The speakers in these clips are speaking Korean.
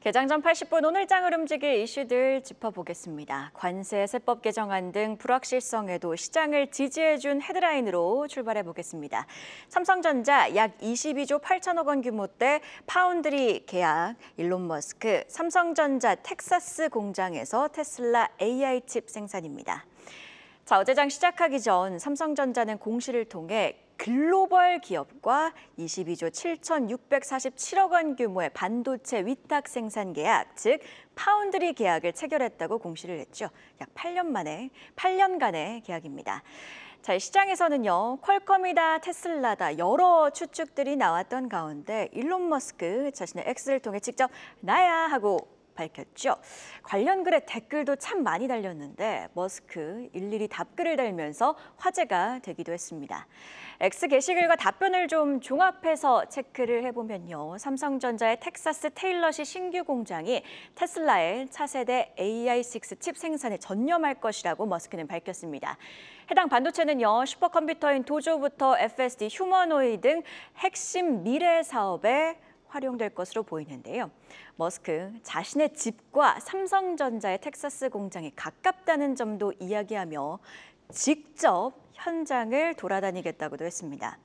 개장 전 80분 오늘장을 움직일 이슈들 짚어보겠습니다. 관세, 세법 개정안 등 불확실성에도 시장을 지지해준 헤드라인으로 출발해보겠습니다. 삼성전자 약 22조 8천억 원 규모대 파운드리 계약, 일론 머스크, 삼성전자 텍사스 공장에서 테슬라 AI 칩 생산입니다. 자, 어제장 시작하기 전 삼성전자는 공시를 통해 글로벌 기업과 22조 7,647억 원 규모의 반도체 위탁 생산 계약, 즉 파운드리 계약을 체결했다고 공시를 했죠. 약 8년간의 계약입니다. 자, 시장에서는요, 퀄컴이다, 테슬라다 여러 추측들이 나왔던 가운데 일론 머스크 자신의 X를 통해 직접 나야 하고 밝혔죠. 관련 글에 댓글도 참 많이 달렸는데 머스크 일일이 답글을 달면서 화제가 되기도 했습니다. X 게시글과 답변을 좀 종합해서 체크를 해보면요. 삼성전자의 텍사스 테일러시 신규 공장이 테슬라의 차세대 AI6 칩 생산에 전념할 것이라고 머스크는 밝혔습니다. 해당 반도체는요, 슈퍼컴퓨터인 도조부터 FSD, 휴머노이드 등 핵심 미래 사업에 활용될 것으로 보이는데요. 머스크 자신의 집과 삼성전자의 텍사스 공장이 가깝다는 점도 이야기하며 직접 현장을 돌아다니겠다고도 했습니다.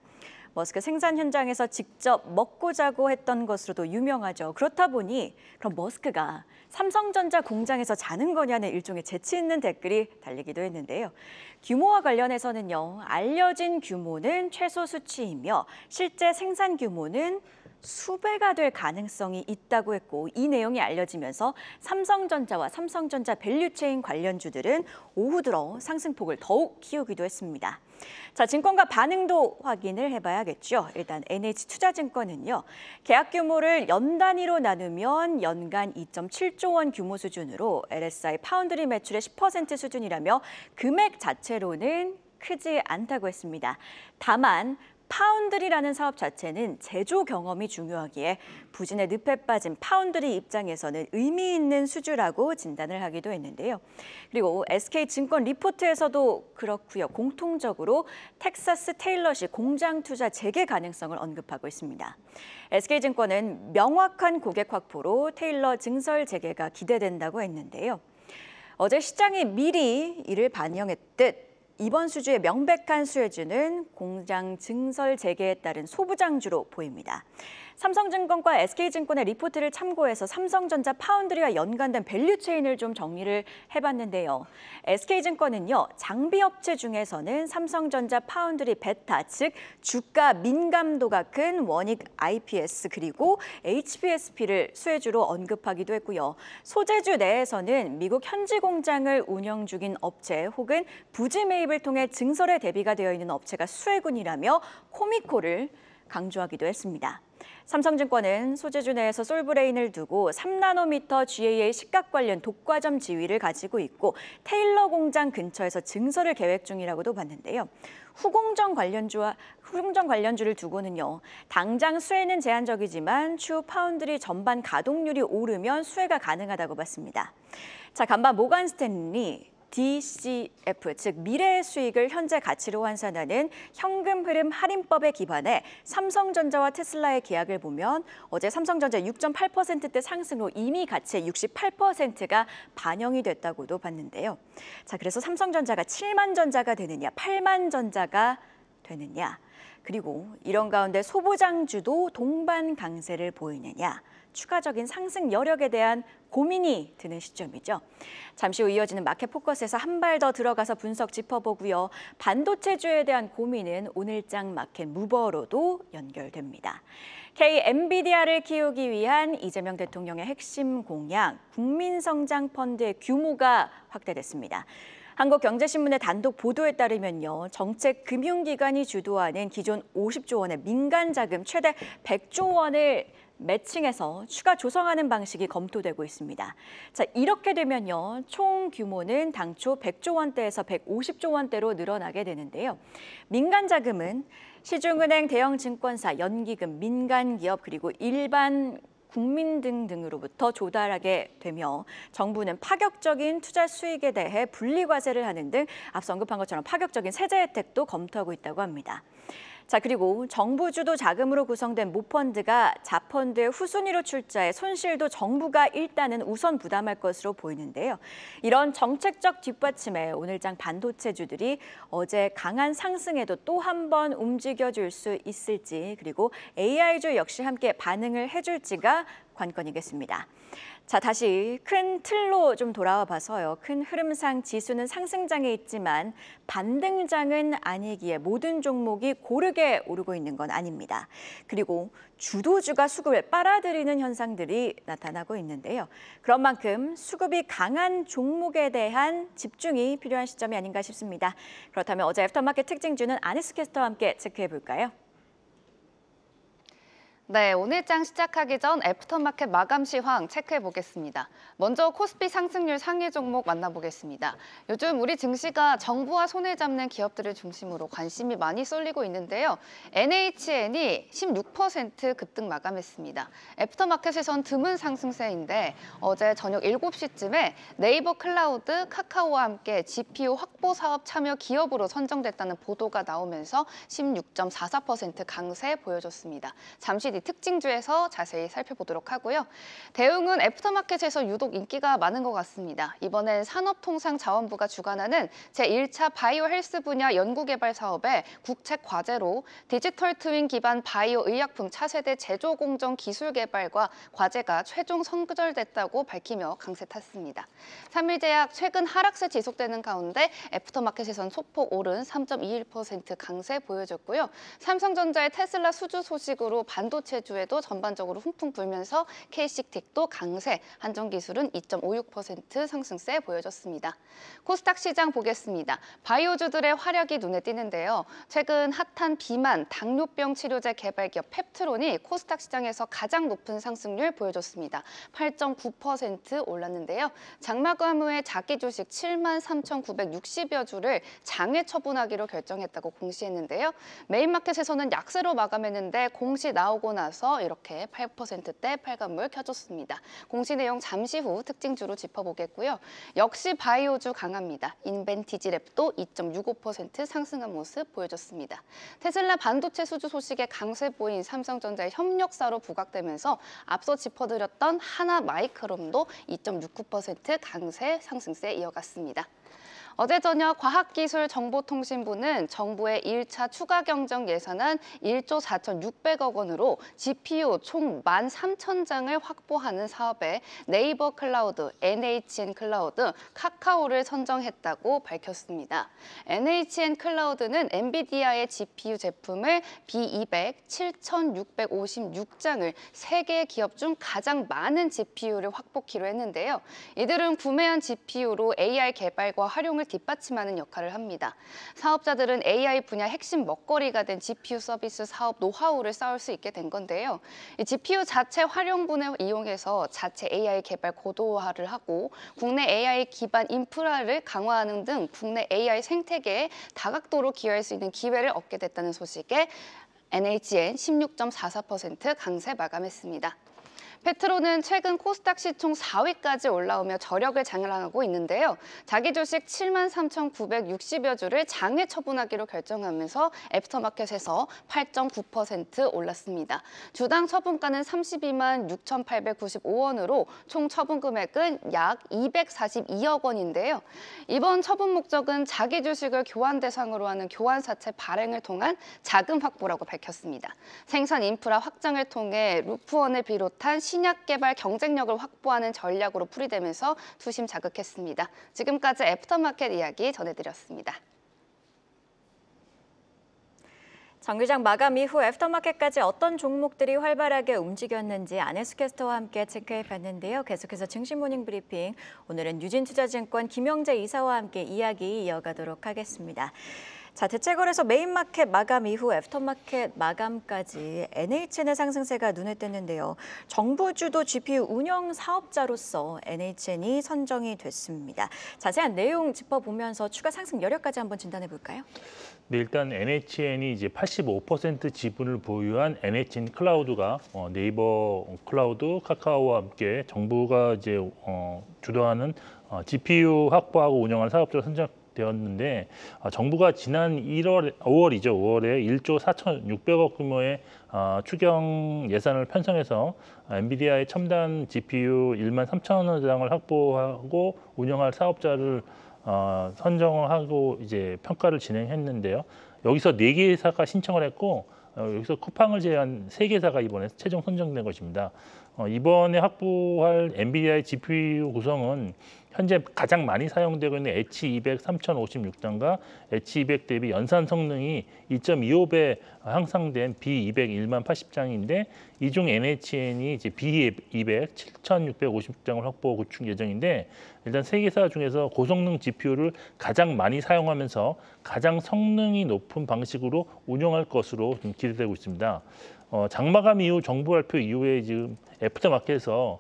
머스크 생산 현장에서 직접 먹고 자고 했던 것으로도 유명하죠. 그렇다 보니 그럼 머스크가 삼성전자 공장에서 자는 거냐는 일종의 재치 있는 댓글이 달리기도 했는데요. 규모와 관련해서는요, 알려진 규모는 최소 수치이며 실제 생산 규모는 수배가 될 가능성이 있다고 했고, 이 내용이 알려지면서 삼성전자와 삼성전자 밸류체인 관련주들은 오후 들어 상승폭을 더욱 키우기도 했습니다. 자, 증권가 반응도 확인을 해봐야겠죠. 일단 NH투자증권은요, 계약 규모를 연 단위로 나누면 연간 2.7조 원 규모 수준으로 LSI 파운드리 매출의 10% 수준이라며 금액 자체로는 크지 않다고 했습니다. 다만 파운드리라는 사업 자체는 제조 경험이 중요하기에 부진의 늪에 빠진 파운드리 입장에서는 의미 있는 수주라고 진단을 하기도 했는데요. 그리고 SK증권 리포트에서도 그렇고요. 공통적으로 텍사스 테일러시 공장 투자 재개 가능성을 언급하고 있습니다. SK증권은 명확한 고객 확보로 테일러 증설 재개가 기대된다고 했는데요. 어제 시장이 미리 이를 반영했듯 이번 수주의 명백한 수혜주는 공장 증설 재개에 따른 소부장주로 보입니다. 삼성증권과 SK증권의 리포트를 참고해서 삼성전자 파운드리와 연관된 밸류체인을 좀 정리를 해봤는데요. SK증권은요, 장비업체 중에서는 삼성전자 파운드리 베타, 즉 주가 민감도가 큰 원익 IPS 그리고 HPSP를 수혜주로 언급하기도 했고요. 소재주 내에서는 미국 현지 공장을 운영 중인 업체 혹은 부지 매입을 통해 증설에 대비가 되어 있는 업체가 수혜군이라며 코미코를 강조하기도 했습니다. 삼성증권은 소재주 내에서 솔브레인을 두고 3나노미터 GAA 식각 관련 독과점 지위를 가지고 있고 테일러 공장 근처에서 증설을 계획 중이라고도 봤는데요. 후공정 관련주를 두고는요, 당장 수혜는 제한적이지만 추후 파운드리 전반 가동률이 오르면 수혜가 가능하다고 봤습니다. 자, 간반 모간 스탠리 DCF, 즉 미래의 수익을 현재 가치로 환산하는 현금 흐름 할인법에 기반해 삼성전자와 테슬라의 계약을 보면 어제 삼성전자 6.8%대 상승으로 이미 가치의 68%가 반영이 됐다고도 봤는데요. 자, 그래서 삼성전자가 7만 전자가 되느냐, 8만 전자가 되느냐, 그리고 이런 가운데 소부장주도 동반 강세를 보이느냐, 추가적인 상승 여력에 대한 고민이 드는 시점이죠. 잠시 후 이어지는 마켓포커스에서 한 발 더 들어가서 분석 짚어보고요. 반도체주에 대한 고민은 오늘장 마켓 무버로도 연결됩니다. KNVIDIA를 키우기 위한 이재명 대통령의 핵심 공약, 국민성장펀드의 규모가 확대됐습니다. 한국경제신문의 단독 보도에 따르면요, 정책 금융기관이 주도하는 기존 50조 원의 민간 자금 최대 100조 원을 매칭해서 추가 조성하는 방식이 검토되고 있습니다. 자, 이렇게 되면요, 총 규모는 당초 100조 원대에서 150조 원대로 늘어나게 되는데요. 민간 자금은 시중은행, 대형 증권사, 연기금, 민간 기업 그리고 일반 국민 등으로부터 조달하게 되며 정부는 파격적인 투자 수익에 대해 분리과세를 하는 등 앞서 언급한 것처럼 파격적인 세제 혜택도 검토하고 있다고 합니다. 자, 그리고 정부 주도 자금으로 구성된 모펀드가 자펀드의 후순위로 출자해 손실도 정부가 일단은 우선 부담할 것으로 보이는데요. 이런 정책적 뒷받침에 오늘장 반도체주들이 어제 강한 상승에도 또 한 번 움직여줄 수 있을지, 그리고 AI주 역시 함께 반응을 해줄지가 관건이겠습니다. 자, 다시 큰 틀로 좀 돌아와 봐서요. 큰 흐름상 지수는 상승장에 있지만 반등장은 아니기에 모든 종목이 고르게 오르고 있는 건 아닙니다. 그리고 주도주가 수급을 빨아들이는 현상들이 나타나고 있는데요. 그런 만큼 수급이 강한 종목에 대한 집중이 필요한 시점이 아닌가 싶습니다. 그렇다면 어제 애프터마켓 특징주는 아네스 캐스터와 함께 체크해 볼까요? 네, 오늘장 시작하기 전 애프터마켓 마감 시황 체크해 보겠습니다. 먼저 코스피 상승률 상위 종목 만나보겠습니다. 요즘 우리 증시가 정부와 손을 잡는 기업들을 중심으로 관심이 많이 쏠리고 있는데요. NHN이 16% 급등 마감했습니다. 애프터마켓에선 드문 상승세인데 어제 저녁 7시쯤에 네이버 클라우드, 카카오와 함께 GPU 확보 사업 참여 기업으로 선정됐다는 보도가 나오면서 16.44% 강세 보여줬습니다. 잠시 뒤 특징주에서 자세히 살펴보도록 하고요. 대응은 애프터마켓에서 유독 인기가 많은 것 같습니다. 이번엔 산업통상자원부가 주관하는 제1차 바이오 헬스 분야 연구개발 사업에 국책 과제로 디지털 트윈 기반 바이오 의약품 차세대 제조 공정 기술 개발과 과제가 최종 선결됐다고 밝히며 강세 탔습니다. 삼일제약 최근 하락세 지속되는 가운데 애프터마켓에선 소폭 오른 3.21% 강세 보여줬고요. 삼성전자의 테슬라 수주 소식으로 반도체주에도 전반적으로 훈풍 불면서 K식텍도 강세, 한정기술은 2.56% 상승세 보여줬습니다. 코스닥 시장 보겠습니다. 바이오주들의 활약이 눈에 띄는데요. 최근 핫한 비만, 당뇨병 치료제 개발 기업 펩트론이 코스닥 시장에서 가장 높은 상승률 보여줬습니다. 8.9% 올랐는데요. 장마감 후에 자기 주식 73,960여 주를 장외 처분하기로 결정했다고 공시했는데요. 메인마켓에서는 약세로 마감했는데 공시 나오고 나서 이렇게 8%대 빨간불 켜줬습니다. 공시 내용 잠시 후 특징주로 짚어보겠고요. 역시 바이오주 강합니다. 인벤티지랩도 2.65% 상승한 모습 보여줬습니다. 테슬라 반도체 수주 소식에 강세 보인 삼성전자의 협력사로 부각되면서 앞서 짚어드렸던 하나마이크론도 2.69% 강세 상승세 이어갔습니다. 어제 저녁 과학기술정보통신부는 정부의 1차 추가 경정 예산안 1조 4,600억 원으로 GPU 총 13,000장을 확보하는 사업에 네이버 클라우드, NHN 클라우드, 카카오를 선정했다고 밝혔습니다. NHN 클라우드는 엔비디아의 GPU 제품을 B200 7,656장을 세계 기업 중 가장 많은 GPU를 확보키로 했는데요. 이들은 구매한 GPU로 AI 개발과 활용을 뒷받침하는 역할을 합니다. 사업자들은 AI 분야 핵심 먹거리가 된 GPU 서비스 사업 노하우를 쌓을 수 있게 된 건데요. 이 GPU 자체 활용분을 이용해서 자체 AI 개발 고도화를 하고 국내 AI 기반 인프라를 강화하는 등 국내 AI 생태계에 다각도로 기여할 수 있는 기회를 얻게 됐다는 소식에 NHN 16.44% 강세 마감했습니다. 페트로는 최근 코스닥 시총 4위까지 올라오며 저력을 자랑하고 있는데요. 자기 주식 73,960여 주를 장외 처분하기로 결정하면서 애프터마켓에서 8.9% 올랐습니다. 주당 처분가는 32만 6,895원으로 총 처분 금액은 약 242억 원인데요. 이번 처분 목적은 자기 주식을 교환 대상으로 하는 교환사채 발행을 통한 자금 확보라고 밝혔습니다. 생산 인프라 확장을 통해 루프원을 비롯한 신약 개발 경쟁력을 확보하는 전략으로 풀이되면서 투심 자극했습니다. 지금까지 애프터마켓 이야기 전해드렸습니다. 정규장 마감 이후 애프터마켓까지 어떤 종목들이 활발하게 움직였는지 아네스 캐스터와 함께 체크해봤는데요. 계속해서 증시 모닝 브리핑, 오늘은 유진투자증권 김영재 이사와 함께 이야기 이어가도록 하겠습니다. 자, 대체거래소 메인마켓 마감 이후 애프터마켓 마감까지 NHN의 상승세가 눈에 띄는데요. 정부 주도 GPU 운영 사업자로서 NHN이 선정이 됐습니다. 자세한 내용 짚어보면서 추가 상승 여력까지 한번 진단해 볼까요? 네, 일단 NHN이 이제 85% 지분을 보유한 NHN 클라우드가 네이버 클라우드, 카카오와 함께 정부가 이제 주도하는 GPU 확보하고 운영하는 사업자로 시작되었는데 정부가 지난 5월에 1조 4,600억 규모의 추경 예산을 편성해서 엔비디아의 첨단 GPU 1만 3천여 장을 확보하고 운영할 사업자를 선정하고 이제 평가를 진행했는데요. 여기서 4개 회사가 신청을 했고 여기서 쿠팡을 제외한 3개 회사가 이번에 최종 선정된 것입니다. 이번에 확보할 엔비디아의 GPU 구성은 현재 가장 많이 사용되고 있는 H200 3056장과 H200 대비 연산 성능이 2.25배 향상된 B200 1만 80장인데 이 중 NHN이 이제 B200 7650장을 확보 구축 예정인데 일단 세 개사 중에서 고성능 GPU를 가장 많이 사용하면서 가장 성능이 높은 방식으로 운영할 것으로 좀 기대되고 있습니다. 장마감 이후 정부 발표 이후에 지금 애프터마켓에서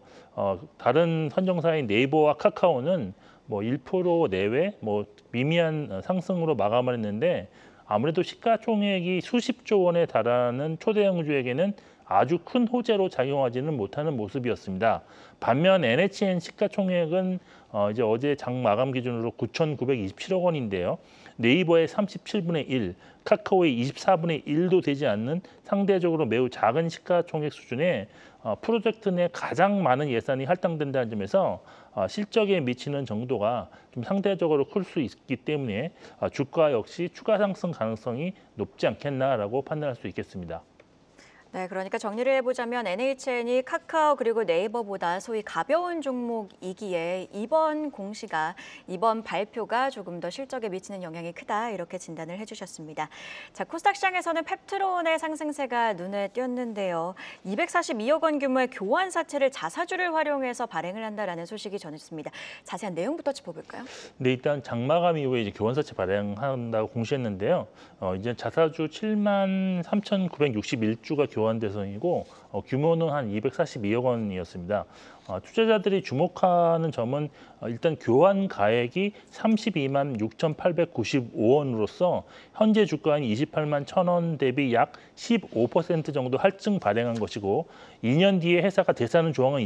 다른 선정사인 네이버와 카카오는 뭐 1% 내외 뭐 미미한 상승으로 마감을 했는데 아무래도 시가총액이 수십조 원에 달하는 초대형주에게는 아주 큰 호재로 작용하지는 못하는 모습이었습니다. 반면 NHN 시가총액은 이제 어제 장 마감 기준으로 9,927억 원인데요. 네이버의 37분의 1, 카카오의 24분의 1도 되지 않는 상대적으로 매우 작은 시가총액 수준의 프로젝트 내 가장 많은 예산이 할당된다는 점에서 실적에 미치는 정도가 좀 상대적으로 클 수 있기 때문에 주가 역시 추가 상승 가능성이 높지 않겠나라고 판단할 수 있겠습니다. 네, 그러니까 정리를 해보자면 NHN이 카카오 그리고 네이버보다 소위 가벼운 종목이기에 이번 발표가 조금 더 실적에 미치는 영향이 크다 이렇게 진단을 해주셨습니다. 자, 코스닥 시장에서는 펩트론의 상승세가 눈에 띄었는데요. 242억 원 규모의 교환사채를 자사주를 활용해서 발행을 한다라는 소식이 전했습니다. 자세한 내용부터 짚어볼까요? 네, 일단 장마감 이후에 이제 교환사채 발행한다고 공시했는데요. 이제 자사주 7만 3,961주가 교환 대상이고 규모는 한 242억 원이었습니다. 투자자들이 주목하는 점은 일단 교환 가액이 32만 6,895원으로서 현재 주가인 28만 1,000원 대비 약 15% 정도 할증 발행한 것이고 2년 뒤에 회사가 되사는 조항은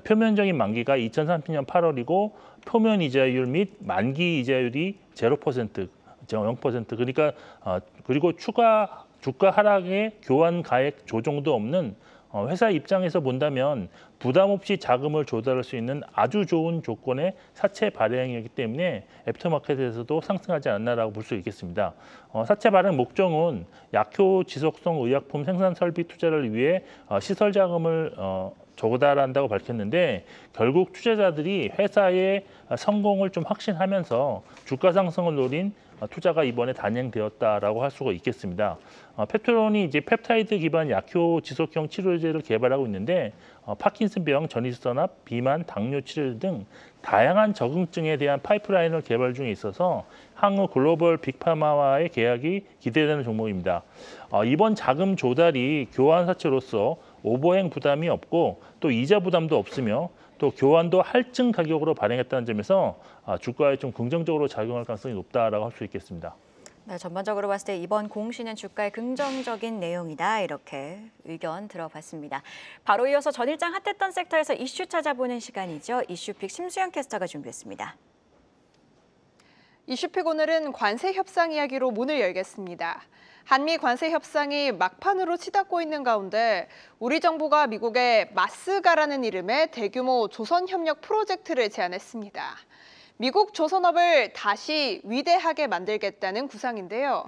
표면적인 만기가 2030년 8월이고 표면 이자율 및 만기 이자율이 0%, 0% 그러니까 그리고 추가 주가 하락에 교환 가액 조정도 없는 회사 입장에서 본다면 부담 없이 자금을 조달할 수 있는 아주 좋은 조건의 사채 발행이기 때문에 애프터마켓에서도 상승하지 않나라고 볼 수 있겠습니다. 사채 발행 목적은 약효 지속성 의약품 생산 설비 투자를 위해 시설 자금을 조달한다고 밝혔는데 결국 투자자들이 회사의 성공을 좀 확신하면서 주가 상승을 노린 투자가 이번에 단행되었다라고 할 수가 있겠습니다. 펩트론이 이제 펩타이드 기반 약효 지속형 치료제를 개발하고 있는데 파킨슨병, 전이수선합, 비만, 당뇨 치료 등 다양한 적응증에 대한 파이프라인을 개발 중에 있어서 향후 글로벌 빅파마와의 계약이 기대되는 종목입니다. 이번 자금 조달이 교환사채로서 오버행 부담이 없고 또 이자 부담도 없으며 또 교환도 할증 가격으로 발행했다는 점에서 주가에 좀 긍정적으로 작용할 가능성이 높다라고 할 수 있겠습니다. 네, 전반적으로 봤을 때 이번 공시는 주가에 긍정적인 내용이다 이렇게 의견 들어봤습니다. 바로 이어서 전일장 핫했던 섹터에서 이슈 찾아보는 시간이죠. 이슈픽 심수영 캐스터가 준비했습니다. 이슈픽 오늘은 관세 협상 이야기로 문을 열겠습니다. 한미 관세 협상이 막판으로 치닫고 있는 가운데 우리 정부가 미국에 마스가라는 이름의 대규모 조선협력 프로젝트를 제안했습니다. 미국 조선업을 다시 위대하게 만들겠다는 구상인데요.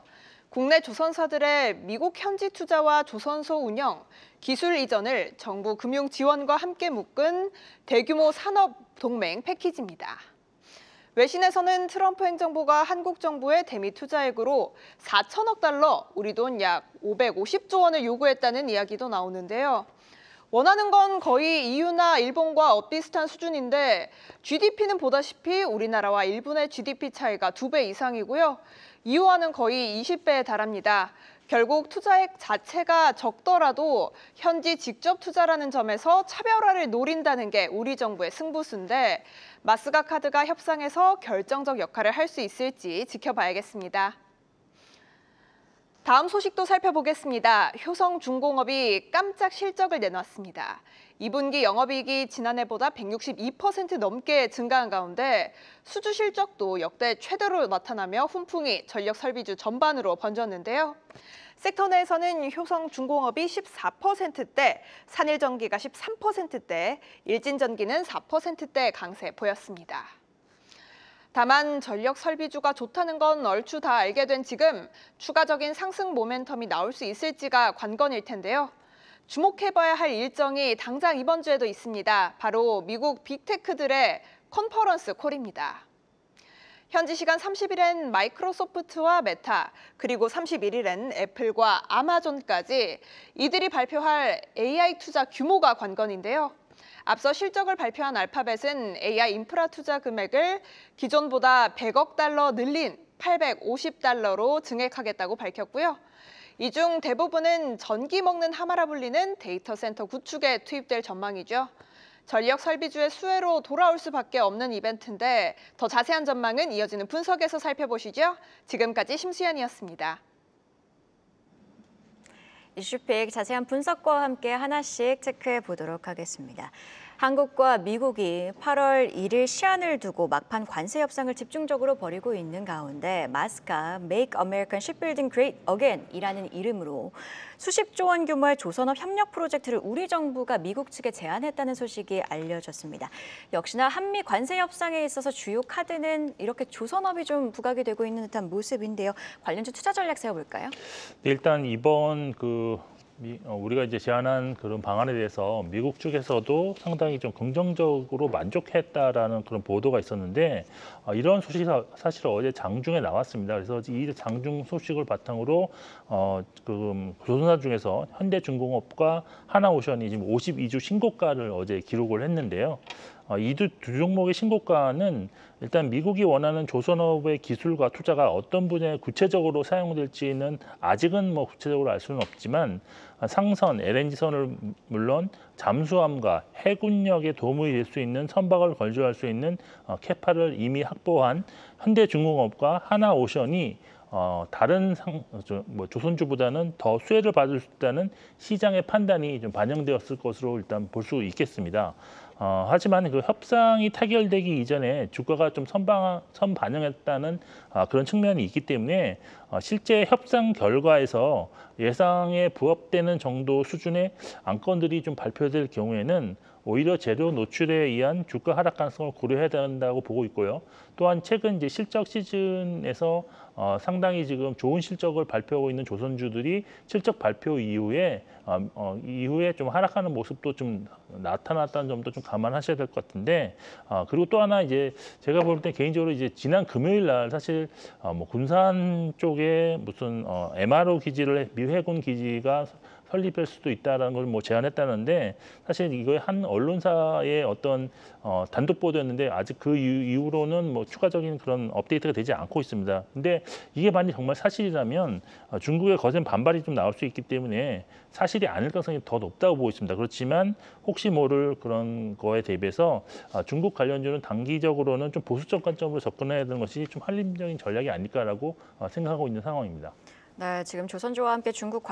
국내 조선사들의 미국 현지 투자와 조선소 운영, 기술 이전을 정부 금융 지원과 함께 묶은 대규모 산업 동맹 패키지입니다. 외신에서는 트럼프 행정부가 한국 정부의 대미 투자액으로 4천억 달러, 우리 돈 약 550조 원을 요구했다는 이야기도 나오는데요. 원하는 건 거의 EU나 일본과 엇비슷한 수준인데 GDP는 보다시피 우리나라와 일본의 GDP 차이가 2배 이상이고요. EU와는 거의 20배에 달합니다. 결국 투자액 자체가 적더라도 현지 직접 투자라는 점에서 차별화를 노린다는 게 우리 정부의 승부수인데 마스가 카드가 협상에서 결정적 역할을 할 수 있을지 지켜봐야겠습니다. 다음 소식도 살펴보겠습니다. 효성중공업이 깜짝 실적을 내놨습니다. 2분기 영업이익이 지난해보다 162% 넘게 증가한 가운데 수주 실적도 역대 최대로 나타나며 훈풍이 전력설비주 전반으로 번졌는데요. 섹터 내에서는 효성중공업이 14%대, 산일전기가 13%대, 일진전기는 4%대 강세 보였습니다. 다만 전력 설비주가 좋다는 건 얼추 다 알게 된 지금 추가적인 상승 모멘텀이 나올 수 있을지가 관건일 텐데요. 주목해봐야 할 일정이 당장 이번 주에도 있습니다. 바로 미국 빅테크들의 컨퍼런스 콜입니다. 현지 시간 30일엔 마이크로소프트와 메타, 그리고 31일엔 애플과 아마존까지 이들이 발표할 AI 투자 규모가 관건인데요. 앞서 실적을 발표한 알파벳은 AI 인프라 투자 금액을 기존보다 100억 달러 늘린 850달러로 증액하겠다고 밝혔고요. 이 중 대부분은 전기 먹는 하마라 불리는 데이터 센터 구축에 투입될 전망이죠. 전력 설비주의 수혜로 돌아올 수밖에 없는 이벤트인데 더 자세한 전망은 이어지는 분석에서 살펴보시죠. 지금까지 심수연이었습니다. 이슈픽 자세한 분석과 함께 하나씩 체크해 보도록 하겠습니다. 한국과 미국이 8월 1일 시한을 두고 막판 관세 협상을 집중적으로 벌이고 있는 가운데 마스카 Make American Shipbuilding Great Again이라는 이름으로 수십조 원 규모의 조선업 협력 프로젝트를 우리 정부가 미국 측에 제안했다는 소식이 알려졌습니다. 역시나 한미 관세 협상에 있어서 주요 카드는 이렇게 조선업이 좀 부각이 되고 있는 듯한 모습인데요. 관련주 투자 전략 세워볼까요? 네, 일단 이번 우리가 이제 제안한 그런 방안에 대해서 미국 측에서도 상당히 좀 긍정적으로 만족했다라는 그런 보도가 있었는데 이런 소식이 사실 어제 장중에 나왔습니다. 그래서 이 장중 소식을 바탕으로 조선사 중에서 현대중공업과 하나오션이 지금 52주 신고가를 어제 기록을 했는데요. 이 두 종목의 신고가는 일단 미국이 원하는 조선업의 기술과 투자가 어떤 분야에 구체적으로 사용될지는 아직은 뭐 구체적으로 알 수는 없지만 상선, LNG선을 물론 잠수함과 해군력에 도움이 될 수 있는 선박을 건조할 수 있는 캐파를 이미 확보한 현대중공업과 하나오션이 다른 조선주보다는 더 수혜를 받을 수 있다는 시장의 판단이 좀 반영되었을 것으로 일단 볼 수 있겠습니다. 하지만 그 협상이 타결되기 이전에 주가가 좀 선반영했다는 그런 측면이 있기 때문에 실제 협상 결과에서 예상에 부합되는 정도 수준의 안건들이 좀 발표될 경우에는 오히려 재료 노출에 의한 주가 하락 가능성을 고려해야 된다고 보고 있고요. 또한 최근 이제 실적 시즌에서 상당히 지금 좋은 실적을 발표하고 있는 조선주들이 실적 발표 이후에 좀 하락하는 모습도 좀 나타났다는 점도 좀 감안하셔야 될 것 같은데 그리고 또 하나 이제 제가 볼 때 개인적으로 이제 지난 금요일 날 사실 군산 쪽에 무슨 MRO 기지를 미 해군 기지가 설립할 수도 있다라는 걸 뭐 제안했다는데 사실 이거의 한 언론사의 어떤 단독 보도였는데 아직 그 이후로는 뭐 추가적인 그런 업데이트가 되지 않고 있습니다. 근데 이게 만약 정말 사실이라면 중국의 거센 반발이 좀 나올 수 있기 때문에 사실이 아닐 가능성이 더 높다고 보고 있습니다. 그렇지만 혹시 모를 그런 거에 대비해서 중국 관련주는 단기적으로는 좀 보수적 관점으로 접근해야 되는 것이 좀 한림적인 전략이 아닐까라고 생각하고 있는 상황입니다. 네, 지금 조선주와 함께 중국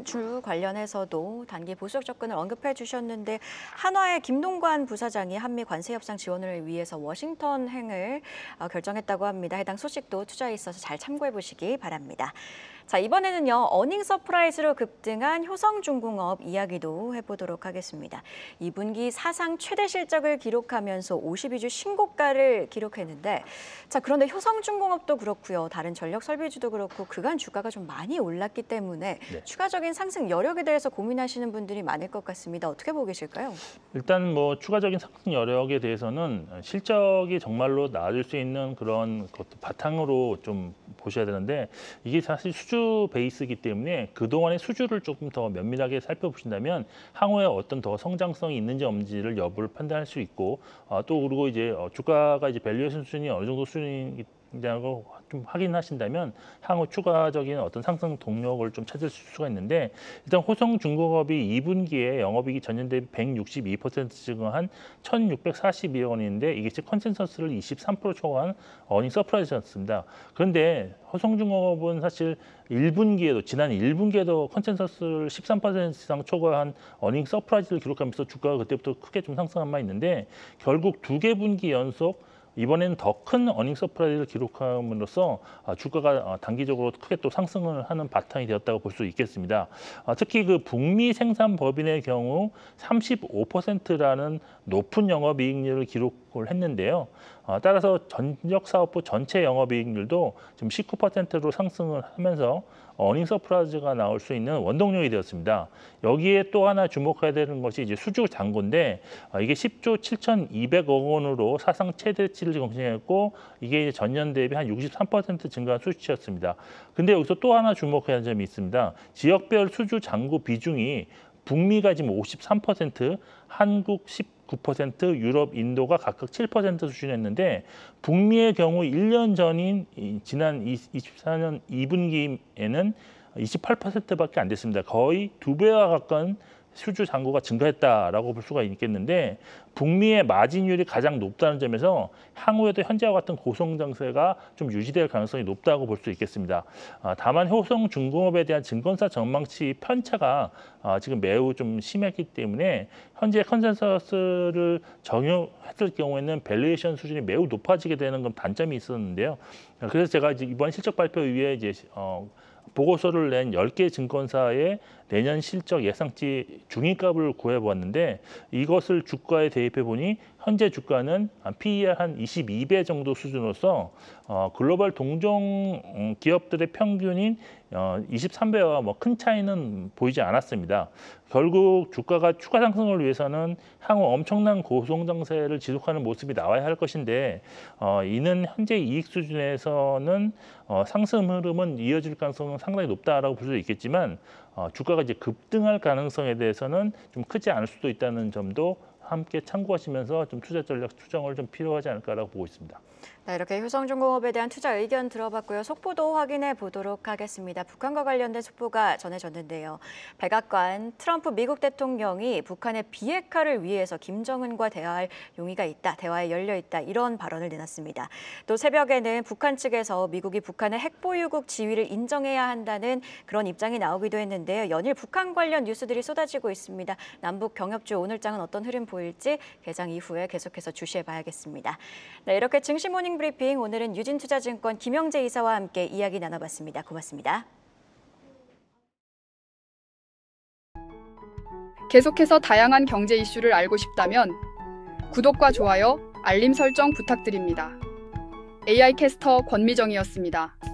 주 관련해서도 단기 보수적 접근을 언급해 주셨는데 한화의 김동관 부사장이 한미 관세 협상 지원을 위해서 워싱턴행을 결정했다고 합니다. 해당 소식도 투자에 있어서 잘 참고해 보시기 바랍니다. 자, 이번에는요. 어닝 서프라이즈로 급등한 효성중공업 이야기도 해보도록 하겠습니다. 2분기 사상 최대 실적을 기록하면서 52주 신고가를 기록했는데 자, 그런데 효성중공업도 그렇고요. 다른 전력 설비주도 그렇고 그간 주가가 좀 많이 올랐기 때문에 추가적인 상승 여력에 대해서 고민하시는 분들이 많을 것 같습니다. 어떻게 보고 계실까요? 일단 뭐 추가적인 상승 여력에 대해서는 실적이 정말로 나아질 수 있는 그런 것도 바탕으로 좀 보셔야 되는데 이게 사실 수주 베이스이기 때문에 그동안의 수주를 조금 더 면밀하게 살펴보신다면 향후에 어떤 더 성장성이 있는지 없는지를 여부를 판단할 수 있고 또 그리고 이제 주가가 이제 밸류에이션 수준이 어느 정도 수준이기 상승이라고 좀 확인하신다면 향후 추가적인 어떤 상승 동력을 좀 찾을 수가 있는데, 일단 호성중공업이 2분기에 영업이익이 전년 대비 162% 증가한 1,642억 원인데 이게 컨센서스를 23% 초과한 어닝 서프라이즈였습니다. 그런데 호성중공업은 사실 1분기에도 지난 1분기에도 컨센서스를 13% 이상 초과한 어닝 서프라이즈를 기록하면서 주가가 그때부터 크게 좀 상승한 바 있는데, 결국 2개 분기 연속 이번에는 더 큰 어닝 서프라이즈를 기록함으로써 주가가 단기적으로 크게 또 상승을 하는 바탕이 되었다고 볼 수 있겠습니다. 특히 그 북미 생산 법인의 경우 35%라는 높은 영업이익률을 기록을 했는데요. 따라서 전력 사업부 전체 영업이익률도 지금 19%로 상승을 하면서 어닝 서프라이즈가 나올 수 있는 원동력이 되었습니다. 여기에 또 하나 주목해야 되는 것이 이제 수주 잔고인데, 이게 10조 7,200억 원으로 사상 최대치를 경신했고, 이게 전년 대비 한 63% 증가한 수치였습니다. 근데 여기서 또 하나 주목해야 하는 점이 있습니다. 지역별 수주 잔고 비중이 북미가 지금 53%, 한국 19%, 유럽, 인도가 각각 7% 수준이었는데, 북미의 경우 1년 전인 지난 24년 2분기에는 28%밖에 안 됐습니다. 거의 2배와 가까운 수주 잔고가 증가했다라고 볼 수가 있겠는데, 북미의 마진율이 가장 높다는 점에서 향후에도 현재와 같은 고성장세가 좀 유지될 가능성이 높다고 볼 수 있겠습니다. 다만 호성중공업에 대한 증권사 전망치 편차가 지금 매우 좀 심했기 때문에 현재 컨센서스를 적용했을 경우에는 밸류에이션 수준이 매우 높아지게 되는 건 단점이 있었는데요. 그래서 제가 이제 이번 실적 발표 이후에 이제 보고서를 낸 10개 증권사의 내년 실적 예상치 중위값을 구해보았는데, 이것을 주가에 대입해 보니 현재 주가는 PER 한 22배 정도 수준으로서 글로벌 동종 기업들의 평균인 23배와 뭐 큰 차이는 보이지 않았습니다. 결국 주가가 추가 상승을 위해서는 향후 엄청난 고성장세를 지속하는 모습이 나와야 할 것인데, 이는 현재 이익 수준에서는 상승 흐름은 이어질 가능성은 상당히 높다라고 볼 수 있겠지만, 주가가 이제 급등할 가능성에 대해서는 좀 크지 않을 수도 있다는 점도 함께 참고하시면서 좀 투자 전략 추정을 좀 필요하지 않을까라고 보고 있습니다. 네, 이렇게 효성중공업에 대한 투자 의견 들어봤고요. 속보도 확인해 보도록 하겠습니다. 북한과 관련된 속보가 전해졌는데요. 백악관 트럼프 미국 대통령이 북한의 비핵화를 위해서 김정은과 대화할 용의가 있다, 대화에 열려 있다, 이런 발언을 내놨습니다. 또 새벽에는 북한 측에서 미국이 북한의 핵보유국 지위를 인정해야 한다는 그런 입장이 나오기도 했는데요. 연일 북한 관련 뉴스들이 쏟아지고 있습니다. 남북 경협주 오늘장은 어떤 흐름 보일지 개장 이후에 계속해서 주시해 봐야겠습니다. 네, 이렇게 증시 모닝 브리핑, 오늘은 유진투자증권 김영재 이사와 함께 이야기 나눠봤습니다. 고맙습니다. 계속해서 다양한 경제 이슈를 알고 싶다면 구독과 좋아요, 알림 설정 부탁드립니다. AI 캐스터 권미정이었습니다.